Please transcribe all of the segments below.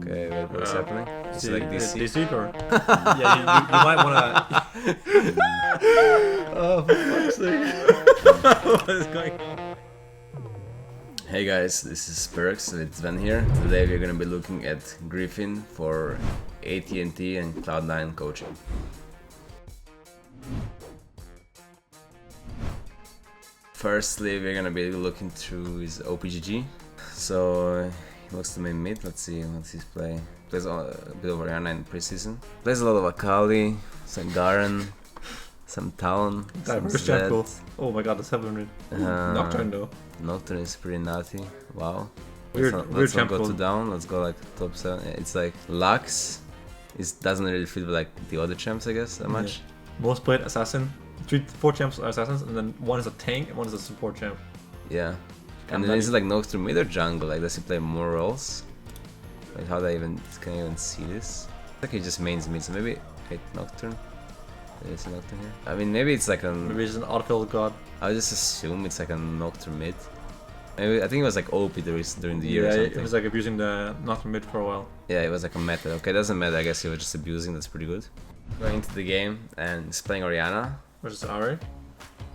Okay, wait, what's happening? It's like DC. DC or? Yeah, you might wanna. Oh, for fuck's sake. What is going on? Hey guys, this is Perkz Zven here. Today we're gonna be looking at Griffin for AT&T and Cloud9 coaching. Firstly, we're gonna be looking through his OPGG. So he looks to be mid. Let's see what's his play. Plays a bit of Ariana in preseason. Plays a lot of Akali, some Garen, some Talon, some Diverse Zed. champ. Oh my god, the 700. Nocturne though. Nocturne is pretty nutty. Wow. Weird Let's not champ go pool. too down. Let's go like top 7. It's like Lux. It doesn't really fit with like the other champs, I guess, that much. Most played assassin. 4 champs are assassins, and then one is a tank and one is a support champ. Yeah. And then is it like Nocturne mid or jungle? Like, does he play more roles? Like, how do I even can I even see this? I think he just mains mid, so maybe wait, Nocturne. There is a Nocturne here. I mean, maybe it's like an. Maybe he's an autofill god. I would just assume it's like a Nocturne mid. Maybe I think it was like OP during the year or Yeah, something. it was like abusing the Nocturne mid for a while. Yeah, it was like a meta. Okay, doesn't matter. I guess he was just abusing. That's pretty good. Going into the game and he's playing Orianna. Versus Ari.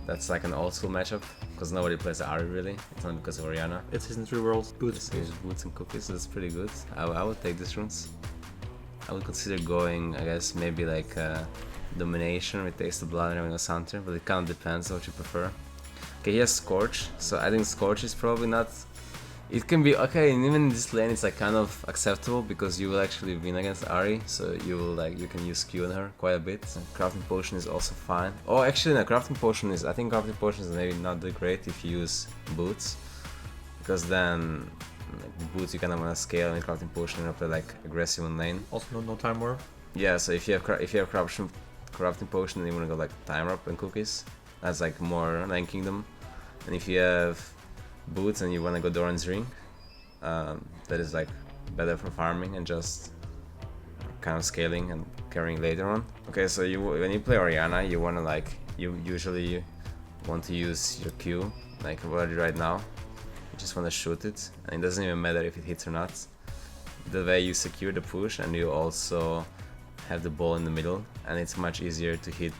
That's like an old school matchup because nobody plays Ari really. It's not because of Orianna. It's Season 3 Worlds. Boots. So boots and cookies. That's pretty good. I would take these runes. I would consider going. I guess maybe like domination with Taste of Blood and having a Hunter, but it kind of depends what you prefer. Okay, he has Scorch, so I think Scorch is probably not. It can be okay, and even in this lane it's like kind of acceptable because you will actually win against Ahri, so you will like you can use Q on her quite a bit. And crafting potion is also fine. Oh, actually, no, crafting potion is. I think crafting potion is maybe not that great if you use boots, because then like, the boots you kind of want to scale and crafting potion and play like aggressive on lane. Also, no time warp. Yeah, so if you have crafting potion, then you want to go like time up and cookies. That's like more Nine Kingdom. And if you have boots and you want to go Doran's Ring, that is like better for farming and just kind of scaling and carrying later on. Okay, so when you play Orianna, you want to like you usually want to use your Q like already right now. You just want to shoot it, and it doesn't even matter if it hits or not. The way you secure the push, and you also have the ball in the middle, and it's much easier to hit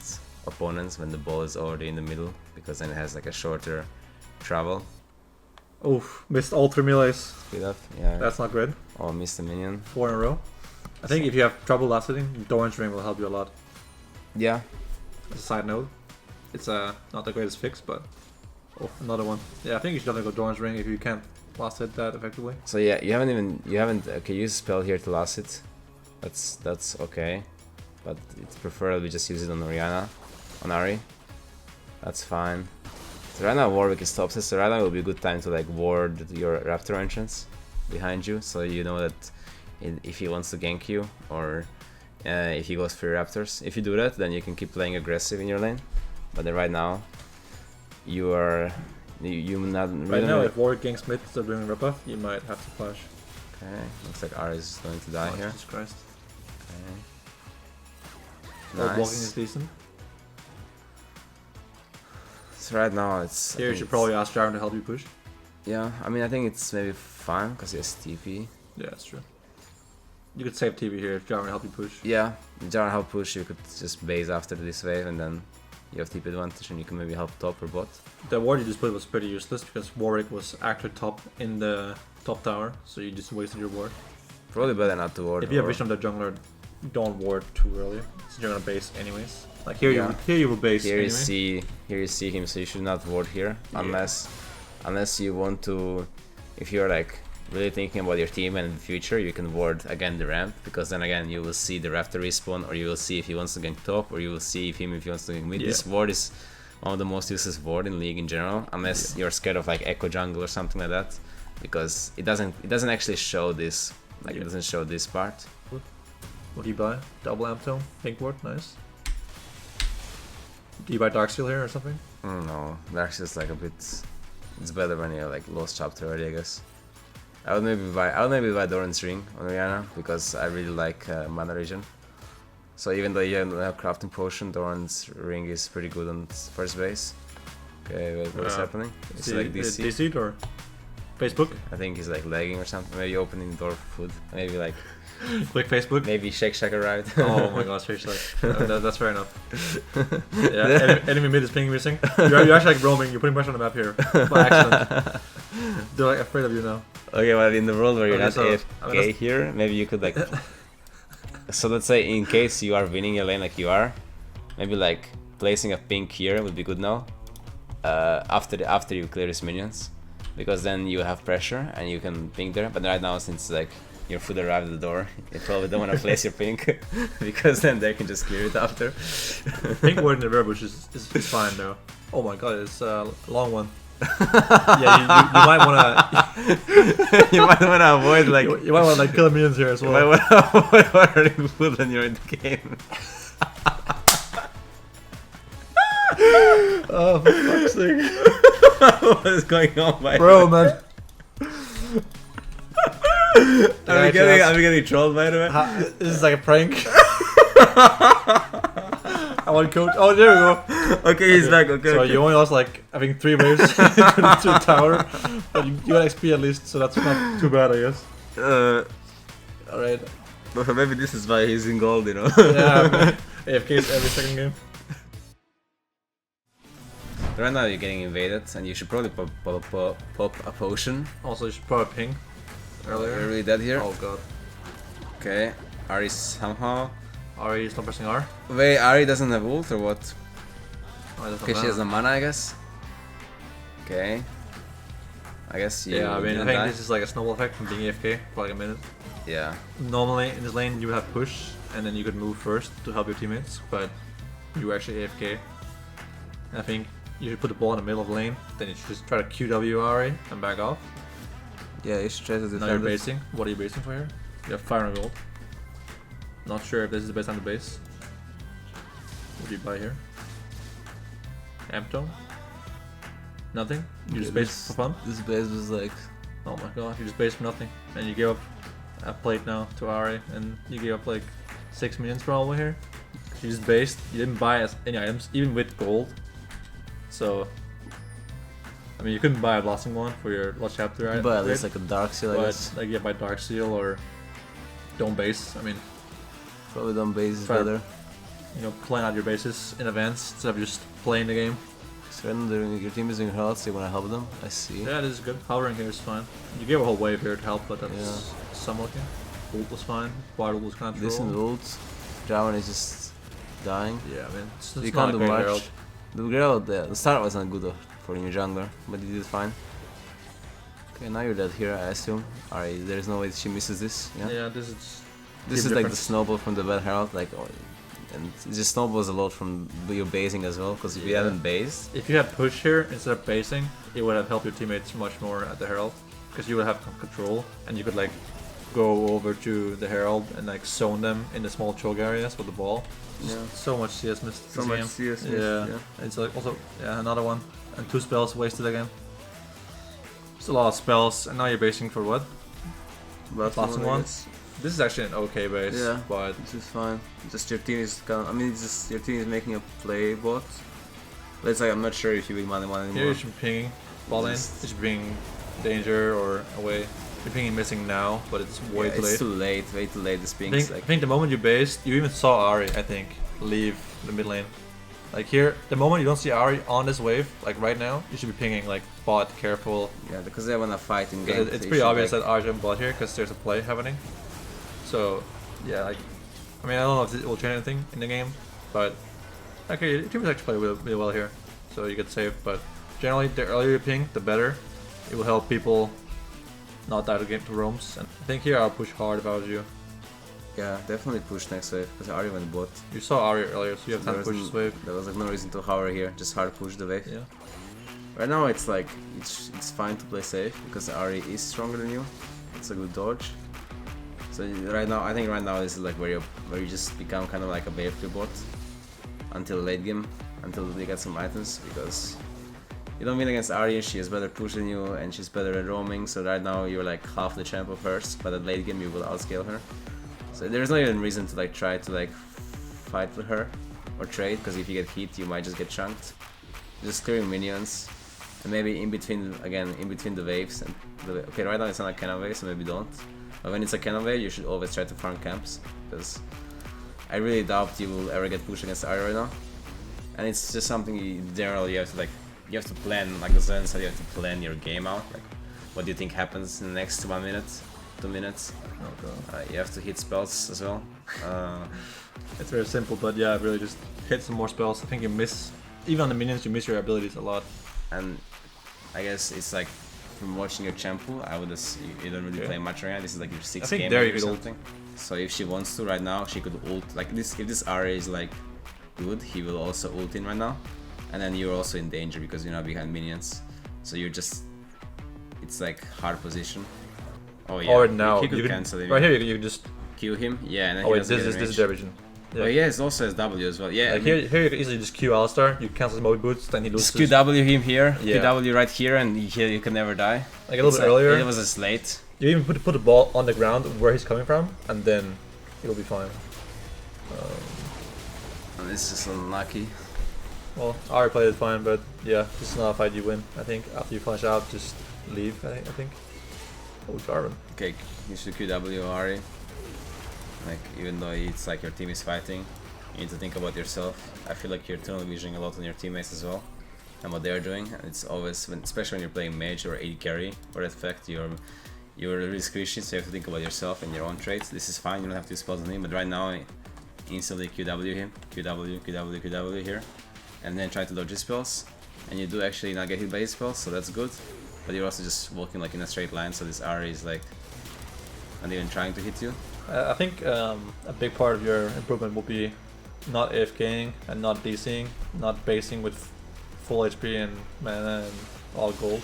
opponents when the ball is already in the middle, because then it has like a shorter travel. Oof, missed all 3 melees. Speed up, yeah. That's not good. Oh, missed a minion. 4 in a row. I think if you have trouble last hitting, Doran's Ring will help you a lot. Yeah. As a side note, it's not the greatest fix, but oh, another one. Yeah, I think you should definitely go Doran's Ring if you can't last hit that effectively. So yeah, you haven't okay, use a spell here to last it. That's okay, but it's preferably just use it on Orianna, on Ahri. That's fine. So right now Warwick is top set, so right now will be a good time to like ward your Raptor entrance behind you, so you know that if he wants to gank you or if he goes for your Raptors. If you do that, then you can keep playing aggressive in your lane. But then right now, you not really. Right now, if Warwick ganks mid instead of doing a rebuff, you might have to flash. Okay, looks like R is going to die here. Jesus Christ. Okay. Nice. Blocking Nice. is decent. So right now it's. Here you should probably ask Jaren to help you push. Yeah, I mean I think it's maybe fine because he has TP. Yeah, that's true. You could save TV here if Jaren help you push. Yeah, Jar help push. You could just base after this wave and then you have TP advantage and you can maybe help top or bot. The ward you just played was pretty useless because Warwick was actually top in the top tower, so you just wasted your ward. Probably better not to ward. If you have vision of the jungler, don't ward too early, since you're gonna base anyways. Like here, Yeah. here you will base Here anyway. you see him, so you should not ward here Yeah. unless you want to. If you're like really thinking about your team and the future, you can ward again the ramp, because then again you will see the Raptor respawn, or you will see if he wants to gank top, or you will see if he wants to gank mid. Yeah. This ward is one of the most useless ward in league in general, unless you're scared of like echo jungle or something like that, because it doesn't actually show this. Like it doesn't show this part. What do you buy? Double amp tone, pink ward, nice. Do you buy Darksteel here or something? I don't know. That's just like a bit. It's better when you're like lost chapter already, I guess. I would maybe buy Doran's Ring on Orianna because I really like mana regen. So even though you don't have crafting potion, Doran's Ring is pretty good on first base. Okay, wait, what's happening? It's like DC. DC or Facebook. I think he's like lagging or something. Maybe opening the door for food. Maybe like Click Facebook. maybe Shake Shack arrived. Oh my gosh, seriously. That's fair enough. Yeah, enemy mid is ping missing. You're actually like roaming. You're putting pressure on the map here by accident. They're like afraid of you now. Okay, well, in the world where you're Okay, not so, AFK here, maybe you could like. So let's say in case you are winning your lane like you are, maybe like placing a pink here would be good now. After you clear his minions, because then you have pressure and you can ping there. But right now, since like your food arrived at the door, you probably don't want to place your pink because then they can just clear it after. Pink word in the verb, which is fine though. Oh my god, it's a long one. Yeah, you might wanna. You might wanna avoid like. You might wanna like kill minions here as well. You might wanna avoid ordering food when you're in the game. Oh, for fuck's sake. What is going on, my bro, man? Are we getting trolled by the way? This is like a prank. I want coach. Oh, there we go. Okay, he's back. Okay. So okay. you only lost like I think 3 waves to the tower, but you got XP at least, so that's not too bad, I guess. All right. But maybe this is why he's in gold, you know. Yeah. AFKs every second game. Right now you're getting invaded, and you should probably pop a potion. Also, you should probably ping earlier. You're really dead here. Oh god. Okay, Ari somehow. Ari is not pressing R. Wait, Ari doesn't have ult or what? Oh, Okay, she has no mana, I guess. Okay. I guess you. Yeah, I mean, I didn't think die. this is like a snowball effect from being AFK for like a minute. Yeah. Normally in this lane you would have push, and then you could move first to help your teammates, but you were actually AFK. And I think you should put the ball in the middle of the lane, then you should just try to QW Ari and back off. Yeah, you should try to Now you're defend it. basing. What are you basing for here? You have 500 gold. Not sure if this is the best time to base. What do you buy here? Amptone? Nothing? You just base for fun? This base was like. Oh my god, you just base for nothing. And you give up a plate now to Ari, and you give up like 6 minions probably here. You just based, you didn't buy any items, even with gold. So, I mean, you couldn't buy a blasting one for your last chapter, right? But at least like a dark seal, I guess. But like, yeah, buy Dark Seal or don't base. I mean, Probably done base is Try to- better. you know, plan out your bases in advance instead of just playing the game. So when your team is doing health, so you want to help them. I see. Yeah, this is good. Hovering here is fine. You gave a whole wave here to help, but that's Yeah. somewhat okay. Ult was fine. Wide ult was kind of Decent ult. Jarvan is just dying. Yeah, I mean, it's You not can't a do great much. herald. The Grail, the start wasn't good for new jungler, but he did fine. Okay, now you're dead here, I assume. Alright, there's no way she misses this. Yeah. Yeah, this is This is team like the difference. snowball from the bad herald, like, and it just snowballs a lot from your basing as well. Because if you Yeah. hadn't based, If you had push here instead of basing, it would have helped your teammates much more at the herald, because you would have control and you could like go over to the herald and like zone them in the small choke areas with the ball. Yeah. So much CS missed. So this much game. CS missed, Yeah. yeah. It's like also another one and 2 spells wasted again. It's a lot of spells, and now you're basing for what? Last one. This is actually an okay base, Yeah. but This is fine. Just your team is kind of, I mean, it's just your team is making a play bot. But it's like, I'm not sure if you win 1-1 here anymore. you should be pinging ball lane. Just- You should be pinging danger or away. You're pinging missing now, but it's way Yeah, too late. it's too late, way too late. This I ping's think, like, I think the moment you based, you even saw Ari, I think, leave the mid lane. Like here, the moment you don't see Ari on this wave, like right now, you should be pinging like bot, careful. yeah, because they wanna fight in game. It's so you pretty should, obvious like, that Ari's on bot here because there's a play happening. So, yeah, like, I mean, I don't know if it will change anything in the game, but okay, your team is actually playing really well here, so you get saved. But generally, the earlier you ping, the better. It will help people not die to game to roams. And I think here I'll push hard if I was you. Yeah, definitely push next wave because Ari went bot. You saw Ari earlier, so you have time to push this wave. There was like no reason to hover here, just hard push the wave. Yeah. Right now it's like it's fine to play safe because Ari is stronger than you. It's a good dodge. So right now, I think right now is like where you just become kind of like a Balefree bot until late game, until they get some items, because you don't win against Ari. She is better push than you, and she's better at roaming. So right now you're like half the champ of hers, but at late game you will outscale her. So there's no even reason to like try to like fight with her or trade, because if you get hit you might just get chunked. Just clearing minions And maybe in between, again, in between the waves. And okay, right now it's not a cannon wave, so maybe don't. But when it's a cannon wave, you should always try to farm camps, because I really doubt you will ever get pushed against Ari right now. And it's just something you have to like, you have to plan, like the Zven said, you have to plan your game out. Like, what do you think happens in the next 1 minute, 2 minutes? You have to hit spells as well. It's very simple, but yeah, really just hit some more spells. I think you miss, even on the minions, you miss your abilities a lot. And I guess it's like, from watching your champ pool, I would assume you don't really play much right now. This is like your 6th game or something. So if she wants to right now, she could ult. Like this, if this Ari is like good, he will also ult in right now. And then you're also in danger because you're not behind minions. So you're just, it's like hard position. Oh yeah, or now you could cancel him. Right here you just Q him, yeah. And then wait, this is their vision. Yeah. Oh yeah, it's also as W as well. Yeah, like here you can easily just Q Alistar, you cancel his Moby Boots, then he loses. Just QW him here, QW right here, and here you can never die. Like a little bit earlier. It was just late. You even put the ball on the ground where he's coming from, and then it'll be fine. And it's just unlucky. Well, Ari played it fine, but yeah, this is not a fight you win. I think after you flash out, just leave. I think. Oh, Jarvan. Okay, you should QW Ari. Like, even though it's like your team is fighting, you need to think about yourself. I feel like you're tunnel visioning a lot on your teammates as well, and what they're doing. And it's always, especially when you're playing mage or AD carry, or that fact you're really squishy, so you have to think about yourself and your own traits. This is fine, you don't have to spells on him, but right now, instantly QW him, QW here, and then try to dodge his spells. And you do actually not get hit by his spells, so that's good. But you're also just walking like in a straight line, so this Ari is like not even trying to hit you. I think a big part of your improvement will be not AFKing and not DCing, not basing with full HP and mana and all gold.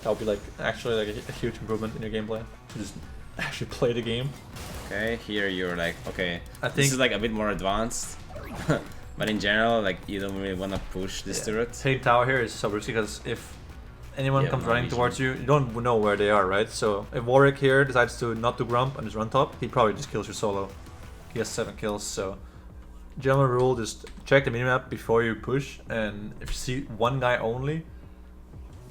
That would be like actually like a huge improvement in your gameplay, to just actually play the game. Okay, here you're like, okay, I think this is like a bit more advanced, but in general, like you don't really want to push this turret. Hitting tower here is so risky because if anyone comes running towards you, you don't know where they are, right? So if Warwick here decides to not do Grump and just run top, he probably just kills your solo. He has 7 kills, so general rule, just check the minimap before you push, and if you see one guy only,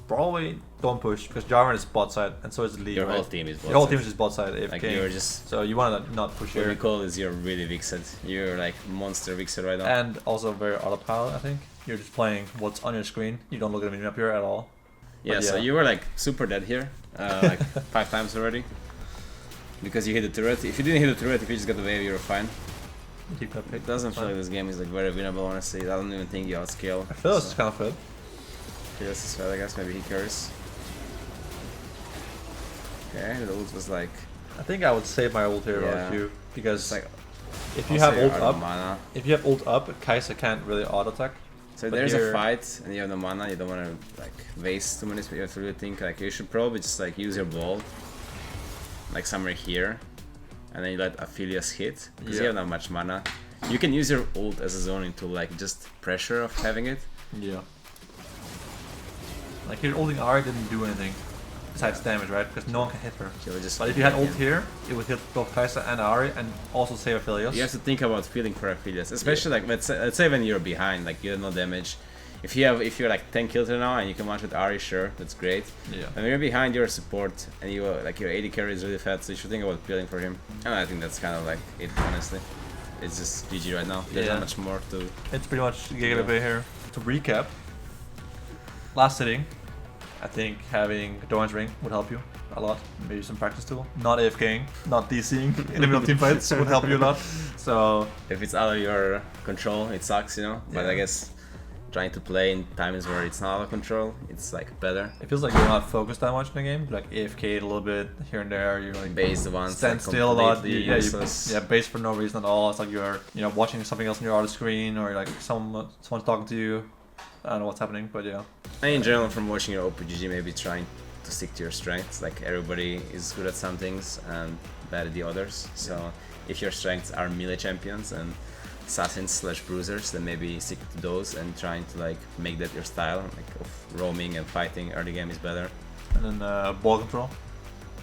probably don't push, because Jarvan is bot side, and so is the lead. Your whole team is bot side. Your whole team is just bot side, AFK. Like you're just, so you want to not push here. What we call is you're really Vixed. You're like monster Vixed right now. And also very autopilot, I think. You're just playing what's on your screen. You don't look at the minimap here at all. Yeah, so you were like super dead here, like 5 times already. Because you hit the turret. If you didn't hit the turret, if you just got the wave, you're fine. It doesn't feel like this game is like very winnable, honestly. I don't even think you outscale. I feel this is kind of fed. Okay, this is fed, I guess. Maybe he carries. Okay, the ult was like... I think I would save my ult here about you, because like, if you have ult up, Kai'Sa can't really auto attack. So there's a fight and you have no mana, you don't want to like waste too many, you have to really think like you should probably just like use your ball like somewhere here, and then you let Aphelios hit, because you have not much mana. You can use your ult as a zoning tool, like just pressure of having it. Yeah. Like here, ulting Ari didn't do anything besides damage, right? Because no one can hit her. But if you had ult here, it would hit both Kai'Sa and Ari, and also save Aphelios. You have to think about feeling for Aphelios, especially like let's say when you're behind, like you have no damage. If you're like 10 kills right now and you can one shot Ari, sure, that's great. Yeah. When you're behind, you're a support, and you like your AD carry is really fat, so you should think about peeling for him. And I think that's kind of like it, honestly. It's just GG right now. There's not much more to. It's pretty much giveaway here. To recap, last sitting, I think having Doran's Ring would help you a lot. Maybe some practice tool. Not AFKing, not DCing in the middle of team fights would help you a lot. So if it's out of your control, it sucks, you know. But I guess trying to play in times where it's not out of control, it's like better. It feels like you're not focused that much in the game. Like AFK a little bit here and there. You're like base the ones stand like still a lot. Base for no reason at all. It's like you're watching something else on your other screen, or like someone's talking to you. I don't know what's happening, but yeah. And in general, from watching your OPGG, maybe trying to stick to your strengths. Like everybody is good at some things and bad at the others. So if your strengths are melee champions and assassins / bruisers, then maybe stick to those and trying to like make that your style, like of roaming and fighting. Early game is better. And then ball control.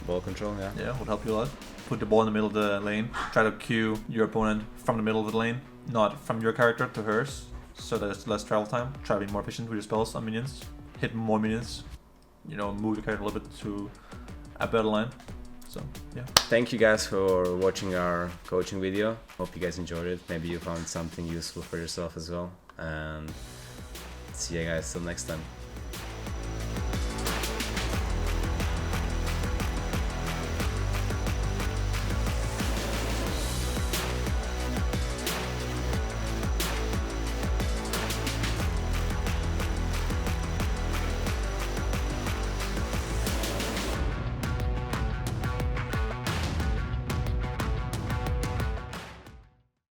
Ball control, yeah. Yeah, would help you a lot. Put the ball in the middle of the lane. Try to cue your opponent from the middle of the lane, not from your character to hers, so that it's less travel time. Try to be more efficient with your spells on minions. hit more minions, you know, move your character a little bit to a better line. So yeah. Thank you guys for watching our coaching video. Hope you guys enjoyed it. Maybe you found something useful for yourself as well. And see you guys till next time.